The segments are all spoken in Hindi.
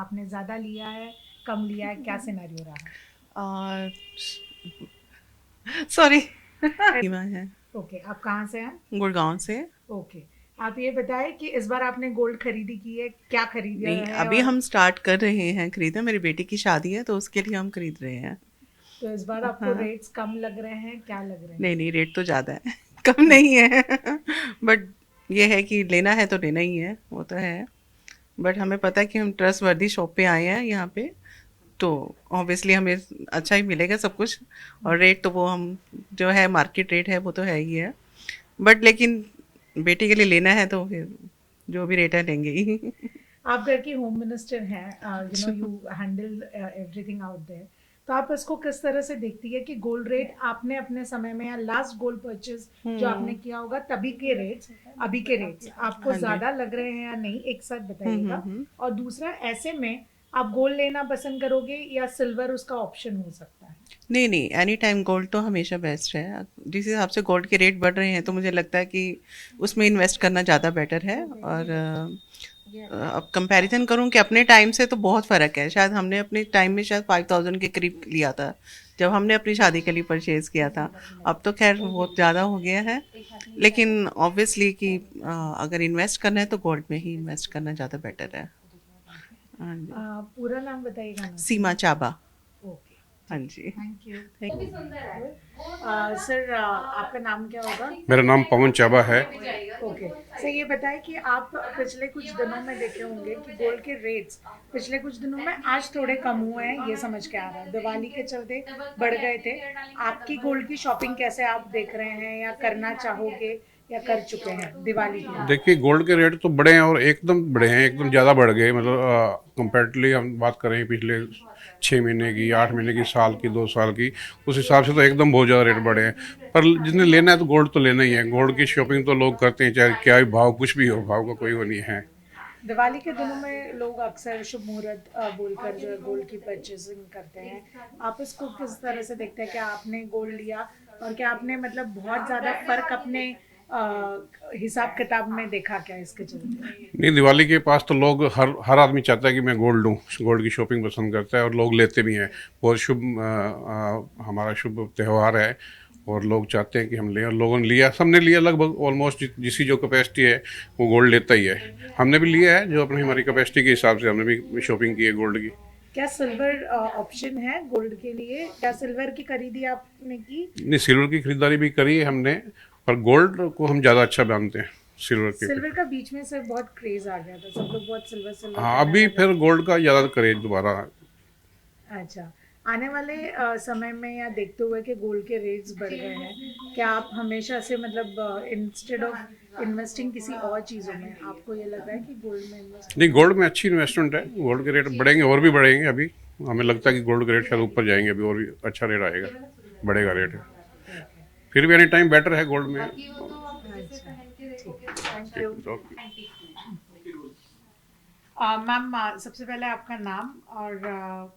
आपने ज़्यादा लिया है, कम लिया है, क्या सिनेरियो रहा? सॉरी। सीमा है। ओके, आप कहाँ से हैं? गुड़गांव से। ओके, आप ये बताएं कि इस बार आपने गोल्ड खरीदी की है, क्या खरीदा नहीं, है? अभी और हम स्टार्ट कर रहे हैं खरीदना। मेरी बेटी की शादी है तो उसके लिए हम खरीद रहे हैं। तो इस बार आपको हाँ। रेट्स कम लग रहे हैं, क्या लग रहे हैं? नहीं नहीं, रेट तो ज़्यादा है। कम नहीं है। बट ये है कि लेना है तो लेना ही है, वो तो है। बट हमें पता है कि हम ट्रस्ट वर्दी शॉप पे आए हैं यहाँ पे, तो ऑब्वियसली हमें अच्छा ही मिलेगा सब कुछ। और रेट तो वो हम जो है मार्केट रेट है वो तो है ही है। बट लेकिन बेटी के लिए लेना है तो फिर जो भी रेट है लेंगे ही। आप घर की होम मिनिस्टर हैं, you handle everything out there. तो आप इसको किस तरह से देखती है कि गोल्ड रेट आपने अपने समय में या लास्ट गोल्ड परचेज जो आपने किया होगा तभी के रेट्स, अभी के रेट्स आपको हाँ जी। ज्यादा लग रहे हैं या नहीं, एक साथ बताइएगा। हम्म। और दूसरा, ऐसे में आप गोल्ड लेना पसंद करोगे या सिल्वर उसका ऑप्शन हो सकता है? नहीं नहीं, एनी टाइम गोल्ड तो हमेशा बेस्ट है। जिस हिसाब से गोल्ड के रेट बढ़ रहे हैं तो मुझे लगता है कि उसमें इन्वेस्ट करना ज़्यादा बेटर है। और अब कंपैरिजन करूं कि अपने टाइम से तो बहुत फ़र्क है। शायद हमने अपने टाइम में शायद 5000 के करीब लिया था जब हमने अपनी शादी के लिए परचेज़ किया था। अब तो खैर बहुत ज़्यादा हो गया है। लेकिन ऑब्वियसली कि अगर इन्वेस्ट करना है तो गोल्ड में ही इन्वेस्ट करना ज़्यादा बेटर है। हाँ जी। पूरा नाम बताइएगा ना सर। सीमा चाबा। ओके, हाँ ठीक है, जी। Thank you. थैंक सर, आपका नाम क्या होगा? मेरा नाम पवन चाबा है। ओके, सर ये बताएं कि आप पिछले कुछ दिनों में देखे होंगे कि गोल्ड के रेट्स पिछले कुछ दिनों में आज थोड़े कम हुए हैं, ये समझ के आ रहा है दिवाली के चलते बढ़ गए थे। आपकी गोल्ड की शॉपिंग कैसे आप देख रहे हैं, या करना चाहोगे, या कर चुके हैं दिवाली के लिए? देखिए, गोल्ड के रेट तो बढ़े हैं और एकदम बढ़े हैं, एकदम ज़्यादा बढ़ गए। मतलब कंपेरेटिवली हम बात करें पिछले 6 महीने की, 8 महीने की, साल की, 2 साल की, उस हिसाब से तो एकदम बहुत ज़्यादा रेट बढ़े हैं। पर जिसने लेना है तो गोल्ड तो लेना ही है। गोल्ड की शॉपिंग तो लोग करते हैं, चाहे क्या भी भाव कुछ भी हो, भाव का कोई वो नहीं है। दिवाली के दिनों में लोग अक्सर शुभ मुहूर्त बोलकर जो है गोल्ड की परचेजिंग करते हैं। आप इसको किस तरह से देखते हैं? क्या आपने गोल्ड लिया, और क्या आपने मतलब बहुत ज्यादा फर्क अपने हिसाब किताब में देखा क्या इसके चलते? नहीं, दिवाली के पास तो लोग, हर हर आदमी चाहता है कि मैं गोल्ड लूँ, गोल्ड की शॉपिंग पसंद करता है और लोग लेते भी हैं। बहुत शुभ हमारा शुभ त्यौहार है और लोग चाहते हैं कि हम लें, और लोगों ने लिया, सबने लिया लगभग ऑलमोस्ट। जिसकी जो कैपेसिटी है वो गोल्ड लेता ही है। हमने भी लिया है, जो अपनी हमारी कैपेसिटी के हिसाब से हमने भी शॉपिंग की है गोल्ड की। क्या सिल्वर ऑप्शन है गोल्ड के लिए? क्या सिल्वर की खरीदी आपने की? नहीं, सिल्वर की खरीदारी भी करी है हमने, पर गोल्ड को हम ज़्यादा अच्छा मानते हैं सिल्वर के। सिल्वर का बीच में से बहुत क्रेज आ गया था, सब लोग बहुत सिल्वर सिल्वर हाँ, पहनने अभी लगे फिर थे। गोल्ड का ज़्यादा करेज दोबारा। अच्छा, आने वाले समय में या देखते हुए कि गोल्ड के रेट्स बढ़ गए हैं, क्या आप हमेशा से मतलब इंस्टेड ऑफ इन्वेस्टिंग किसी और चीज़ों में, आपको ये लग रहा है कि गोल्ड में इन्वेस्ट नहीं, करना? गोल्ड में अच्छी इन्वेस्टमेंट है। गोल्ड के रेट बढ़ेंगे और भी बढ़ेंगे अभी। हमें लगता है कि गोल्ड के रेट शायद ऊपर जाएंगे अभी, और भी अच्छा रेट आएगा, बढ़ेगा रेट। ओके, फिर भी एनी टाइम बेटर है गोल्ड में। अच्छा, ठीक है, थैंक यू। ओके। मैम, सबसे पहले आपका नाम और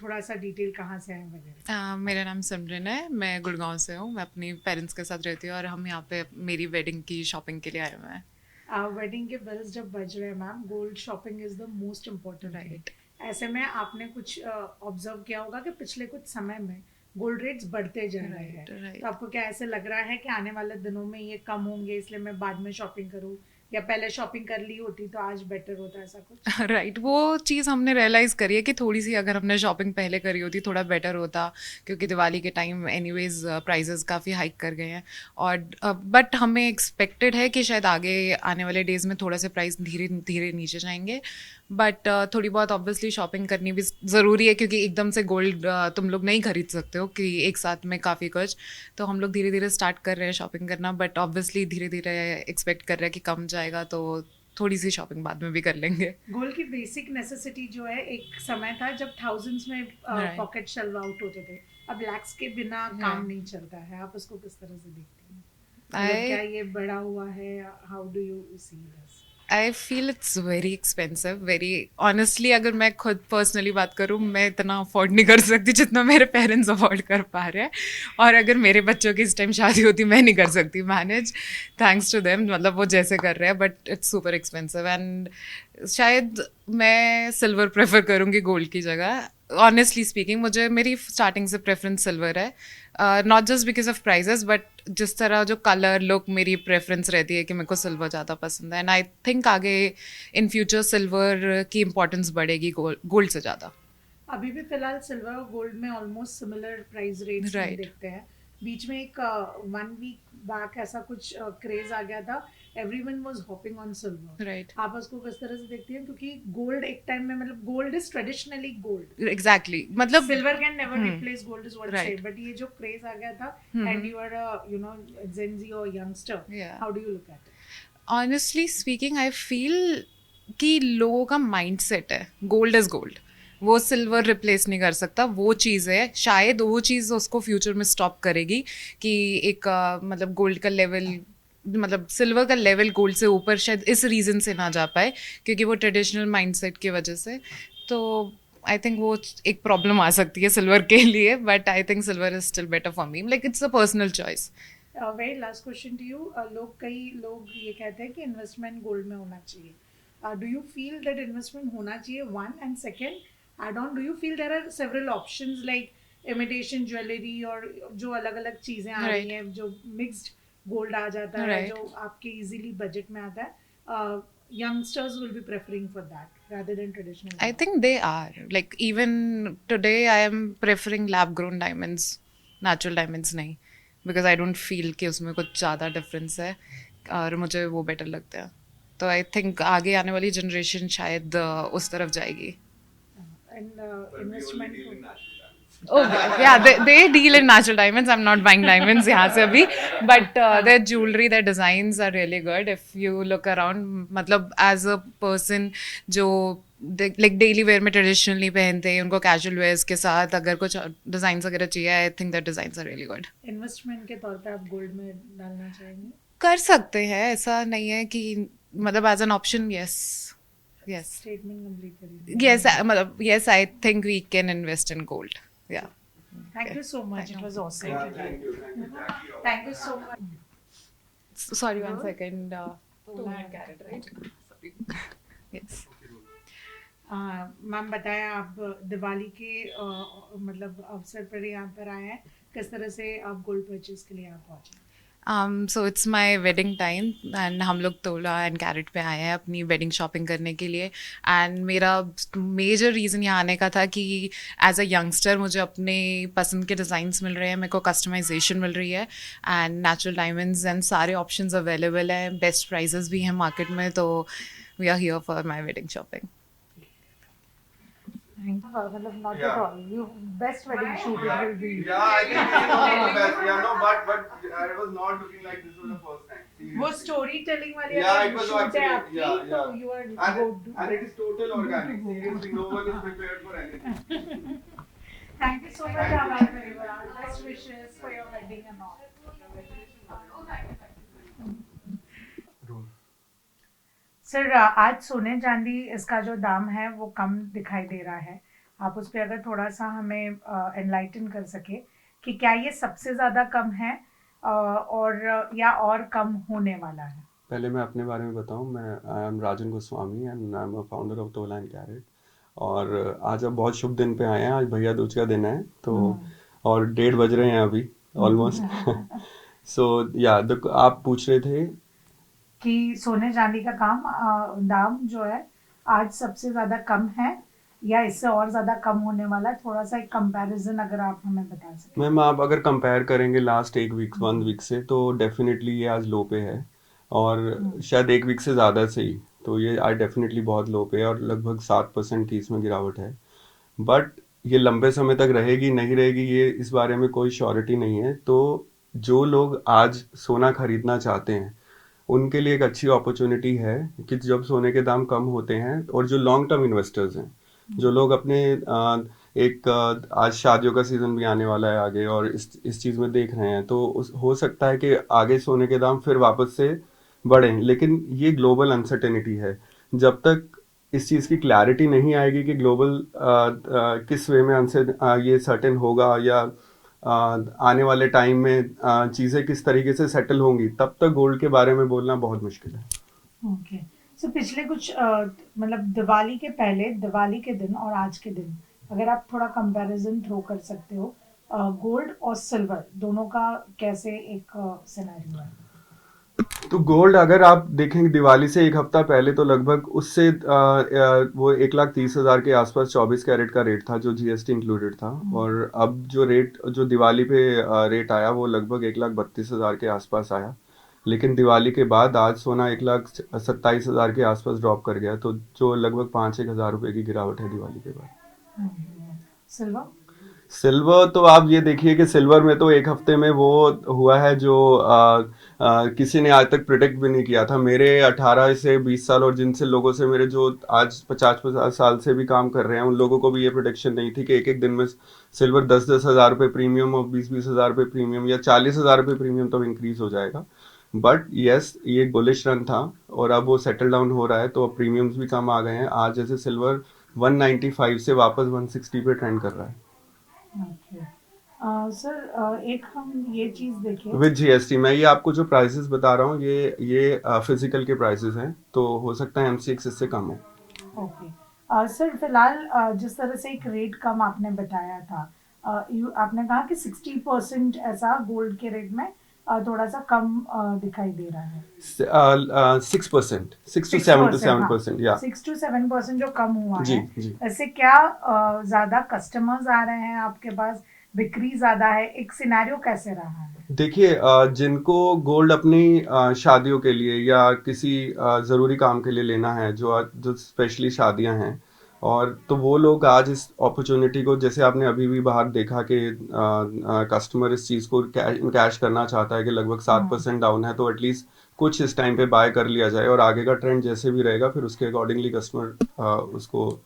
थोड़ा सा डिटेल कहाँ से आए वगैरह। मेरा नाम सिमरन है, मैं गुड़गांव से हूँ। मैं अपनी पेरेंट्स के साथ रहती हूँ और हम यहाँ पे मेरी वेडिंग की शॉपिंग के लिए आए हुए हैं। वेडिंग के बिल्स जब बज रहे हैं ma'am, gold shopping is the most important thing. Right. ऐसे में आपने कुछ ऑब्जर्व किया होगा कि पिछले कुछ समय में गोल्ड रेट्स बढ़ते जा रहे हैं। राइट। तो राइट। आपको क्या ऐसे लग रहा है कि आने वाले दिनों में ये कम होंगे, इसलिए मैं बाद में शॉपिंग करूँ, या पहले शॉपिंग कर ली होती तो आज बेटर होता, ऐसा कुछ? राइट, वो चीज़ हमने रियलाइज़ करी है कि थोड़ी सी अगर हमने शॉपिंग पहले करी होती थोड़ा बेटर होता, क्योंकि दिवाली के टाइम एनीवेज प्राइजेस काफ़ी हाइक कर गए हैं। और बट हमें एक्सपेक्टेड है कि शायद आगे आने वाले डेज में थोड़ा से प्राइस धीरे धीरे नीचे जाएंगे। बट थोड़ी बहुत ऑब्वियसली शॉपिंग करनी भी ज़रूरी है, क्योंकि एकदम से गोल्ड तुम लोग नहीं खरीद सकते हो कि एक साथ में काफ़ी कुछ। तो हम लोग धीरे धीरे स्टार्ट कर रहे हैं शॉपिंग करना, बट ऑब्वियसली धीरे धीरे एक्सपेक्ट कर रहे हैं कि कम जाएगा, तो थोड़ी सी शॉपिंग बाद में भी कर लेंगे। गोल्ड की बेसिक नेसेसिटी जो है, एक समय था जब थाउजेंड्स में राइट। पॉकेट शेल्व आउट होते थे। अब लैक्स के बिना काम नहीं चलता है। आप उसको किस तरह से देखते हैं? मतलब क्या आई ये बड़ा हुआ है? How do you see this? I feel it's very expensive very honestly. अगर मैं खुद पर्सनली बात करूँ, मैं इतना अफोर्ड नहीं कर सकती जितना मेरे पेरेंट्स अफोर्ड कर पा रहे हैं। और अगर मेरे बच्चों की इस टाइम शादी होती, मैं नहीं कर सकती मैनेज, थैंक्स टू देम, मतलब वो जैसे कर रहे हैं, but it's super expensive. And शायद मैं सिल्वर प्रेफर करूँगी गोल्ड की जगह। ऑनेस्टली स्पीकिंग, मुझे मेरी स्टार्टिंग से प्रेफरेंस सिल्वर है, not just because of prices, but जिस तरह जो कलर लुक मेरी प्रेफरेंस रहती है कि मेरे को सिल्वर ज़्यादा पसंद है। एंड आई थिंक आगे इन फ्यूचर सिल्वर की इम्पोर्टेंस बढ़ेगी गोल्ड से ज़्यादा। अभी भी फिलहाल सिल्वर और गोल्ड में almost similar price rates Right. देखते हैं। बीच में एक 1 वीक बैक ऐसा कुछ क्रेज आ गया था, everyone was hopping on silver. Right. आप उसको किस तरह से देखती हैं? क्योंकि गोल्ड एक टाइम में, मतलब gold is traditionally gold, exactly, मतलब silver can never replace gold is what say, Right. But ये जो क्रेज आ गया था, and you are you know gen Z और youngster, Yeah. How do you look at it? Honestly speaking, I feel कि लोगों का माइंड सेट है, गोल्ड इज गोल्ड, वो सिल्वर रिप्लेस नहीं कर सकता। वो चीज़ है, शायद वो चीज़ उसको फ्यूचर में स्टॉप करेगी कि एक मतलब गोल्ड का लेवल, मतलब सिल्वर का लेवल गोल्ड से ऊपर शायद इस रीज़न से ना जा पाए, क्योंकि वो ट्रेडिशनल माइंडसेट की वजह से। तो आई थिंक वो एक प्रॉब्लम आ सकती है सिल्वर के लिए, but I think silver is still better for me, like it's a personal choice. Very last question to you. कई लोग ये कहते हैं कि इन्वेस्टमेंट गोल्ड में होना चाहिए। Do you feel that investment होना चाहिए, one, and second add on, do you feel there are several options like imitation jewelry और जो अलग अलग चीज़ें आ रही हैं, जो मिक्स्ड गोल्ड आ जाता है, जो आपके इजीली बजट में आता है, youngsters will be preferring for that rather than traditional I think they are. Like even today, I am preferring lab-grown diamonds, natural diamonds नहीं, because I don't feel कि उसमें कुछ ज़्यादा difference है और मुझे वो better लगता है। तो I think आगे आने वाली generation शायद उस तरफ जाएगी। and investment Oh yeah, they deal in natural diamonds. I'm not buying diamonds यहाँ से अभी, but their jewelry, their designs are really good. If you look around, मतलब as a person जो like daily wear में traditionally पहनते हैं, उनको casual wears के साथ अगर कुछ designs वगैरह चाहिए, I think that designs are really good. investment के तौर पे आप गोल्ड में डालना चाहेंगे? कर सकते हैं, ऐसा नहीं है कि, मतलब as an option, yes. Yes. Statement complete करिए। Yes, मतलब yes, I think we can invest in gold. Yeah. Thank you so much, it was awesome. Thank you, thank you. Thank you so much. Sorry, one second. Tola and carrot, right? Sorry. Yes. Ma'am बताया, आप दिवाली के मतलब अवसर पर यहाँ पर आए हैं, किस तरह से आप गोल्ड परचेज के लिए आप पहुँचे? So it's my wedding time and हम लोग तोला एंड कैरेट पे आए हैं अपनी वेडिंग शॉपिंग करने के लिए। एंड मेरा मेजर रीज़न यहाँ आने का था कि एज अ यंगस्टर मुझे अपने पसंद के डिज़ाइंस मिल रहे हैं, मेरे को कस्टमाइजेशन मिल रही है, एंड नेचुरल डायमंड्स एंड सारे ऑप्शंस अवेलेबल हैं, बेस्ट प्राइजेस भी हैं मार्केट में, तो we are here for my wedding shopping. मतलब not at all. You best wedding shoot it will be. Yeah, I think this is one of the best. Yeah, no, but I was not looking like this was the first time. Seriously. वो स्टोरी टेलिंग वाली Yeah, it was shoot है actually, आपकी, yeah, तो yeah. you are And it is total organic. Seriously, no one is prepared for anything. Thank you so much, Amal Parivar. Best wishes for your wedding and all. Sir, आज सोने चांदी इसका जो दाम है वो कम दिखाई दे रहा है, आप उस पर अगर थोड़ा सा हमें एनलाइटन कर सके कि क्या ये सबसे ज़्यादा कम है और या और कम होने वाला है? पहले मैं अपने बारे में बताऊं, मैं I am Rajan Goswami and I am a founder of तोला एंड कैरेट। और आज अब बहुत शुभ दिन पे आए हैं, आज भैया दूज का दिन है, तो और 1:30 बज रहे हैं अभी ऑलमोस्ट। सो या आप पूछ रहे थे कि सोने चांदी का दाम जो है आज सबसे ज़्यादा कम है या इससे और ज़्यादा कम होने वाला है? थोड़ा सा एक कंपैरिजन अगर आप हमें बता सकें। मैम, आप अगर कंपेयर करेंगे लास्ट 1 वीक से, तो डेफिनेटली ये आज लो पे है, और शायद 1 वीक से ज़्यादा से ही, तो ये आज डेफिनेटली बहुत लो पे है और लगभग 7% की इसमें गिरावट है। बट ये लंबे समय तक रहेगी नहीं रहेगी, ये इस बारे में कोई श्योरिटी नहीं है। तो जो लोग आज सोना खरीदना चाहते हैं उनके लिए एक अच्छी अपॉर्चुनिटी है कि जब सोने के दाम कम होते हैं, और जो लॉन्ग टर्म इन्वेस्टर्स हैं, जो लोग अपने आज शादियों का सीजन भी आने वाला है आगे, और इस चीज़ में देख रहे हैं, तो हो सकता है कि आगे सोने के दाम फिर वापस से बढ़ें, लेकिन ये ग्लोबल अनसर्टेनिटी है। जब तक इस चीज़ की क्लैरिटी नहीं आएगी कि ग्लोबल किस वे में ये सर्टेन होगा, या आने वाले टाइम में चीज़ें किस तरीके से सेटल होंगी, तब तक गोल्ड के बारे में बोलना बहुत मुश्किल है। ओके। सो पिछले कुछ मतलब दिवाली के पहले, दिवाली के दिन और आज के दिन, अगर आप थोड़ा कंपैरिजन थ्रो कर सकते हो गोल्ड और सिल्वर दोनों का, कैसे एक सिनेरियो है? तो गोल्ड अगर आप देखेंगे दिवाली से एक हफ्ता पहले, तो लगभग उससे वो 1,30,000 के आसपास 24 कैरेट का रेट था, जो जीएसटी इंक्लूडेड था। और अब जो दिवाली पे रेट आया, वो लगभग 1,32,000 के आसपास आया। लेकिन दिवाली के बाद आज सोना 1,27,000 के आसपास ड्रॉप कर गया, तो जो लगभग 5-1 हज़ार रुपए की गिरावट है दिवाली के बाद। सिल्वर? सिल्वर तो आप ये देखिए कि सिल्वर में तो एक हफ्ते में वो हुआ है जो किसी ने आज तक प्रिडिक्ट भी नहीं किया था। मेरे 18 से 20 साल और जिनसे लोगों से मेरे जो आज 50-50 साल से भी काम कर रहे हैं, उन लोगों को भी ये प्रिडिक्शन नहीं थी कि एक एक दिन में सिल्वर 10-10 हज़ार रुपये प्रीमियम और 20-20 हज़ार रुपये प्रीमियम या 40 हज़ार रुपये प्रीमियम तब इंक्रीज हो जाएगा। बट यस, ये एक बुलिश रन था और अब वो सेटल डाउन हो रहा है, तो अब प्रीमियम्स भी कम आ गए हैं। आज जैसे सिल्वर 195 से वापस 160 पे ट्रेंड कर रहा है। ओके। सर एक हम ये चीज देखें विद जीएसटी। मैं ये आपको जो प्राइसेस बता रहा हूँ, ये फिजिकल के प्राइसेस हैं, तो हो सकता है एमसीएक्स इससे कम हो। ओके। सर फिलहाल जिस तरह से एक रेट कम आपने बताया था, आपने कहा कि 60% ऐसा गोल्ड के रेट में थोड़ा सा कम दिखाई दे रहा है। 6%, 6 to 7%, या 6 to 7% जो कम हुआ जी, है। जी। ऐसे क्या ज्यादा कस्टमर्स आ रहे हैं आपके पास, बिक्री ज्यादा है, एक सिनेरियो कैसे रहा है? देखिए, जिनको गोल्ड अपनी शादियों के लिए या किसी ज़रूरी काम के लिए लेना है, जो स्पेशली शादियां हैं, और तो वो लोग आज इस अपॉर्चुनिटी को, जैसे आपने अभी भी बाहर देखा कि कस्टमर इस चीज़ को कैश करना चाहता है कि लगभग 7% डाउन है, तो एटलीस्ट कुछ इस टाइम पे बाय कर लिया जाए, और आगे का ट्रेंड जैसे भी रहेगा फिर उसके अकॉर्डिंगली कस्टमर उसको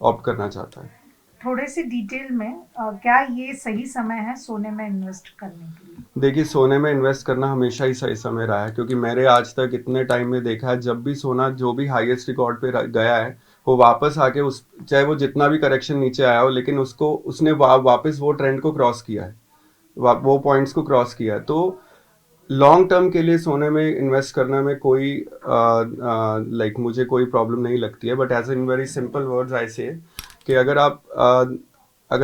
ऑप्ट करना चाहता है। थोड़े से डिटेल में क्या ये सही समय है सोने में इन्वेस्ट करने के लिए? देखिए, सोने में इन्वेस्ट करना हमेशा ही सही समय रहा है, क्योंकि मैंने आज तक इतने टाइम में देखा है, जब भी सोना जो भी हाईएस्ट रिकॉर्ड पे गया है, वो वापस आके चाहे वो जितना भी करेक्शन नीचे आया हो, लेकिन उसने वापस वो ट्रेंड को क्रॉस किया है, वो पॉइंट्स को क्रॉस किया है। तो लॉन्ग टर्म के लिए सोने में इन्वेस्ट करने में कोई मुझे कोई प्रॉब्लम नहीं लगती है। But as in very simple words I say कि अगर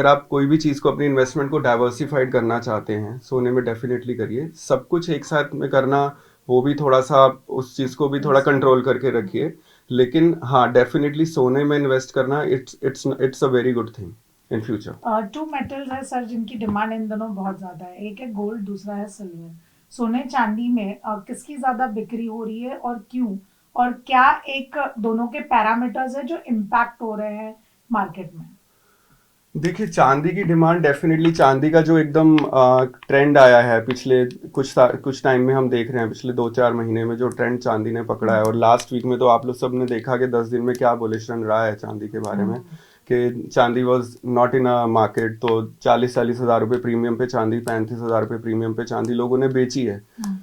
आप कोई भी चीज़ को, अपनी इन्वेस्टमेंट को डाइवर्सिफाइड करना चाहते हैं, सोने में डेफिनेटली करिए। सब कुछ एक साथ में करना, वो भी थोड़ा सा, उस चीज़ को भी थोड़ा कंट्रोल करके रखिए। लेकिन हाँ, डेफिनेटली सोने में इन्वेस्ट करना it's a very good thing in future. 2 metals है सर जिनकी डिमांड इन दोनों बहुत ज्यादा है, एक है गोल्ड, दूसरा है सिल्वर। सोने चांदी में किसकी ज्यादा बिक्री हो रही है और क्यों, और क्या एक दोनों के पैरामीटर्स है जो इम्पैक्ट हो रहे हैं मार्केट में? देखिए, चांदी की डिमांड डेफिनेटली, चांदी का जो एकदम ट्रेंड आया है पिछले कुछ टाइम में, हम देख रहे हैं पिछले 2-4 महीने में जो ट्रेंड चांदी ने पकड़ा है, और लास्ट वीक में तो आप लोग सब ने देखा कि 10 दिन में क्या बुलिश रन रहा है चांदी के बारे में, कि चांदी was not in a market. तो 40-40 हज़ार रुपये प्रीमियम पे चांदी, 35 हज़ार रुपये प्रीमियम पे चांदी लोगों ने बेची है।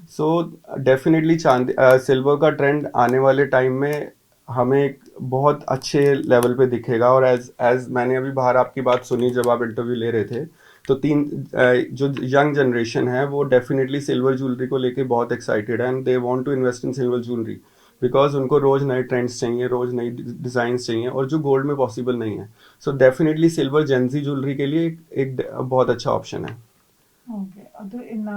सो डेफिनेटली सिल्वर का ट्रेंड आने वाले टाइम में हमें एक बहुत अच्छे लेवल पे दिखेगा। और एज मैंने अभी बाहर आपकी बात सुनी जब आप इंटरव्यू ले रहे थे, तो जो यंग जनरेशन है वो डेफिनेटली सिल्वर ज्वेलरी को लेके बहुत एक्साइटेड है, and they want to invest in silver jewellery, because उनको रोज नए ट्रेंड्स चाहिए, रोज नई डिजाइन चाहिए, और जो गोल्ड में पॉसिबल नहीं है। So definitely silver Gen Z jewellery के लिए एक बहुत अच्छा ऑप्शन है। ओके। तो इन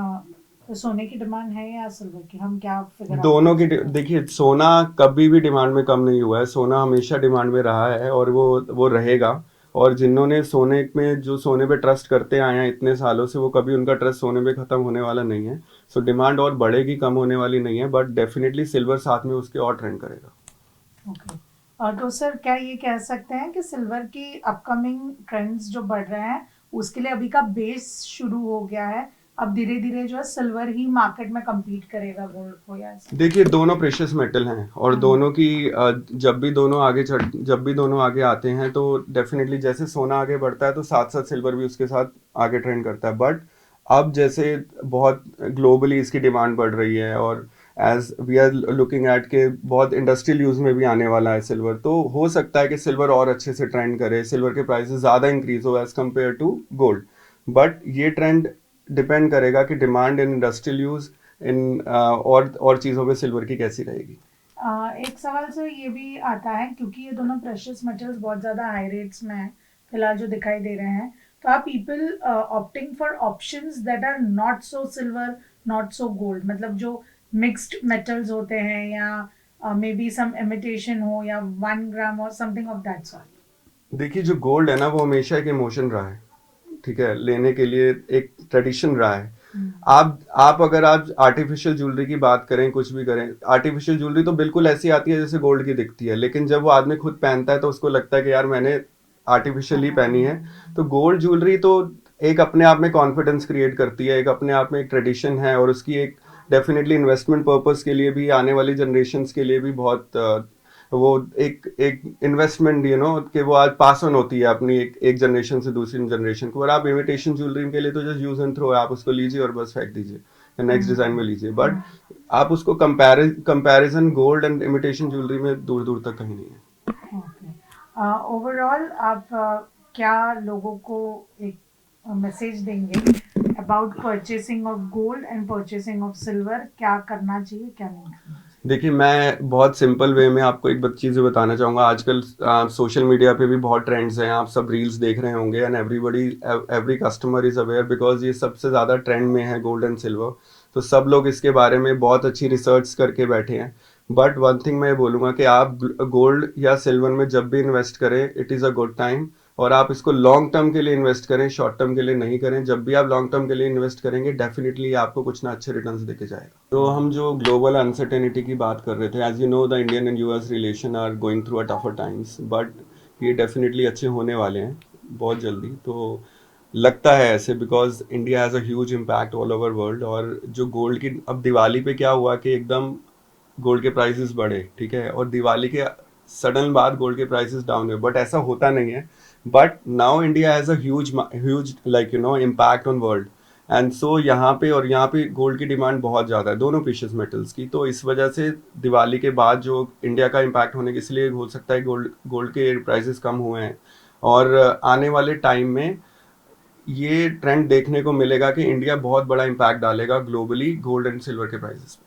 तो सोने की डिमांड है या सिल्वर की, हम क्या फिगर दोनों की देखिए, सोना कभी भी डिमांड में कम नहीं हुआ है, सोना हमेशा डिमांड में रहा है और वो रहेगा। और जिन्होंने सोने पे ट्रस्ट करते आए हैं इतने सालों से, वो कभी उनका ट्रस्ट सोने पे खत्म होने वाला नहीं है। सो डिमांड और बढ़ेगी, कम होने वाली नहीं है, बट डेफिनेटली सिल्वर साथ में उसके और ट्रेंड करेगा। ओके। तो सर क्या ये कह सकते हैं कि सिल्वर की अपकमिंग ट्रेंड्स जो बढ़ रहे हैं उसके लिए अभी का बेस शुरू हो गया है, अब धीरे धीरे जो है सिल्वर ही मार्केट में compete करेगा गोल्ड को, या ऐसा? देखिए, दोनों प्रेशियस मेटल हैं, और दोनों की जब भी दोनों आगे आते हैं, तो डेफिनेटली जैसे सोना आगे बढ़ता है तो साथ साथ सिल्वर भी उसके साथ आगे ट्रेंड करता है। बट अब जैसे बहुत ग्लोबली इसकी डिमांड बढ़ रही है, और as we are looking at के बहुत इंडस्ट्रियल यूज में भी आने वाला है सिल्वर, तो हो सकता है कि सिल्वर और अच्छे से ट्रेंड करे, सिल्वर के प्राइसेस ज़्यादा इंक्रीज हो as compared to gold. But ये ट्रेंड डिपेंड करेगा कि demand in industrial use in और चीज़ों पे सिल्वर की कैसी रहेगी। एक सवाल सर ये भी आता है, क्योंकि ये दोनों प्रेशियस मेटल्स बहुत ज़्यादा हाई रेट्स में हैं फिलहाल जो दिखाई दे रहे हैं, तो are people opting for options that are not so silver not so gold, मतलब जो मिक्स्ड मेटल्स होते हैं या मे बी सम इमिटेशन हो या 1 ग्राम और समथिंग ऑफ दैट सॉर्ट? देखिए जो गोल्ड है ना वो हमेशा एक इमोशन रहा है, ठीक है, लेने के लिए एक ट्रेडिशन रहा है। आप अगर आप आर्टिफिशियल ज्वेलरी की बात करें, कुछ भी करें, आर्टिफिशियल ज्वेलरी तो बिल्कुल ऐसी आती है जैसे गोल्ड की दिखती है, लेकिन जब वो आदमी खुद पहनता है तो उसको लगता है कि यार मैंने आर्टिफिशियल ही पहनी है। तो गोल्ड ज्वेलरी तो एक अपने आप में कॉन्फिडेंस क्रिएट करती है, एक अपने आप में एक ट्रेडिशन है, और उसकी एक डेफिनेटली इन्वेस्टमेंट पर्पस के लिए भी, आने वाली जनरेशन्स के लिए भी बहुत वो एक इन्वेस्टमेंट कि वो आज पास ऑन होती है अपनी एक जनरेशन से दूसरी जनरेशन को। और आप इमिटेशन ज्वेलरी के लिए तो जस्ट यूज एंड थ्रो है, आप उसको लीजिए और बस फेंक दीजिए, नेक्स्ट डिजाइन में लीजिए, बट आप उसको comparison gold and imitation jewellery में दूर दूर तक कहीं नहीं है। ओवरऑल आप क्या लोगों को एक मैसेज देंगे about purchasing of gold and purchasing of silver? क्या करना चाहिए, क्या नहीं करना चाहिए? देखिए मैं बहुत सिंपल वे में आपको एक चीज़ बताना चाहूँगा। आजकल सोशल मीडिया पे भी बहुत ट्रेंड्स हैं, आप सब रील्स देख रहे होंगे, and every customer is aware because ये सबसे ज़्यादा ट्रेंड में है गोल्ड एंड सिल्वर, तो सब लोग इसके बारे में बहुत अच्छी रिसर्च करके बैठे हैं। बट वन थिंग मैं बोलूँगा कि आप गोल्ड या सिल्वर में जब भी इन्वेस्ट करें, it is a good time, और आप इसको लॉन्ग टर्म के लिए इन्वेस्ट करें, शॉर्ट टर्म के लिए नहीं करें। जब भी आप लॉन्ग टर्म के लिए इन्वेस्ट करेंगे डेफिनेटली आपको कुछ ना अच्छे रिटर्न्स देके जाएगा। तो हम जो ग्लोबल अनसर्टेनिटी की बात कर रहे थे, as you know the Indian and US relation are going through a tougher times, but ये डेफिनेटली अच्छे होने वाले हैं बहुत जल्दी। तो लगता है ऐसे because India has a huge impact all over world. और जो गोल्ड की अब दिवाली पे क्या हुआ कि एकदम गोल्ड के प्राइसेस बढ़े, ठीक है, और दिवाली के सडन बाद गोल्ड के प्राइसेस डाउन हुए, बट ऐसा होता नहीं है। But now India has a huge impact on world, and so यहाँ पे गोल्ड की डिमांड बहुत ज़्यादा है, दोनों प्रीशियस मेटल्स की। तो इस वजह से दिवाली के बाद जो इंडिया का इम्पैक्ट होने के, इसलिए हो सकता है गोल्ड के प्राइसेस कम हुए हैं। और आने वाले टाइम में ये ट्रेंड देखने को मिलेगा कि इंडिया बहुत बड़ा इम्पैक्ट डालेगा ग्लोबली गोल्ड एंड सिल्वर के प्राइसेस पे।